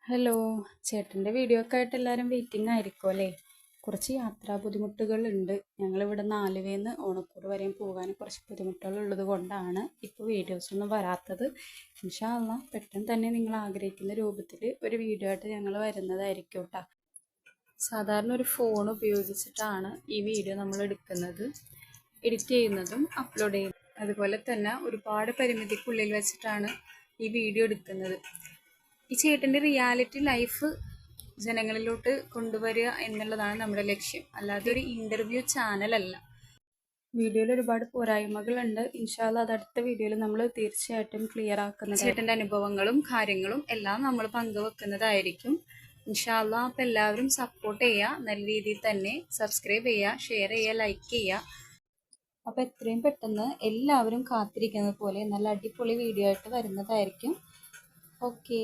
Hello, ചേട്ടൻ്റെ video ഒക്കെ ആയിട്ട് എല്ലാവരും വെയിറ്റിംഗ് ആയിരിക്കും അല്ലേ? കുറച്ച് യാത്രാ ബുദ്ധിമുട്ടുകളുണ്ട്. ഞങ്ങളിവിടെ നാലുവേന്ന് ഓണക്കൂർ വരെയും പോകാൻ കുറച്ച് ബുദ്ധിമുട്ടുകൾ ഉള്ളത് കൊണ്ടാണ് ഇപ്പോൾ വീഡിയോസ് ഒന്നും വരാത്തത്. ഇൻഷാ അള്ളാ പെട്ടെന്ന് തന്നെ നിങ്ങൾ ആഗ്രഹിക്കുന്ന രൂപത്തിൽ ഒരു വീഡിയോ ആയിട്ട് ഞങ്ങൾ വരുന്നതായിരിക്കും കേട്ടോ. സാധാരണ ഒരു ഫോൺ ഉപയോഗിച്ചിട്ടാണ് ഈ വീഡിയോ നമ്മൾ എടുക്കുന്നത്, എഡിറ്റ് ചെയ്യുന്നതും അപ്ലോഡ് ചെയ്യുന്നതും. അതുപോലെ തന്നെ ഒരുപാട് പരിമിതിക്കുള്ളിൽ വെച്ചിട്ടാണ് ഈ വീഡിയോ എടുക്കുന്നത്. ഈ ചേട്ടൻ്റെ റിയാലിറ്റി ലൈഫ് ജനങ്ങളിലോട്ട് കൊണ്ടുവരിക എന്നുള്ളതാണ് നമ്മുടെ ലക്ഷ്യം, അല്ലാതെ ഒരു ഇൻ്റർവ്യൂ ചാനലല്ല. വീഡിയോയിൽ ഒരുപാട് പോരായ്മകളുണ്ട്. ഇൻഷാ അല്ലാ അത് അടുത്ത വീഡിയോയിൽ നമ്മൾ തീർച്ചയായിട്ടും ക്ലിയർ ആക്കുന്നത്. ചേട്ടൻ്റെ അനുഭവങ്ങളും കാര്യങ്ങളും എല്ലാം നമ്മൾ പങ്കുവെക്കുന്നതായിരിക്കും ഇൻഷാ അല്ലാ. അപ്പോൾ എല്ലാവരും സപ്പോർട്ട് ചെയ്യുക, നല്ല രീതിയിൽ തന്നെ സബ്സ്ക്രൈബ് ചെയ്യുക, ഷെയർ ചെയ്യുക, ലൈക്ക് ചെയ്യുക. അപ്പോൾ എത്രയും പെട്ടെന്ന് എല്ലാവരും കാത്തിരിക്കുന്നത് പോലെ നല്ല അടിപൊളി വീഡിയോ ആയിട്ട് വരുന്നതായിരിക്കും. ഓക്കെ.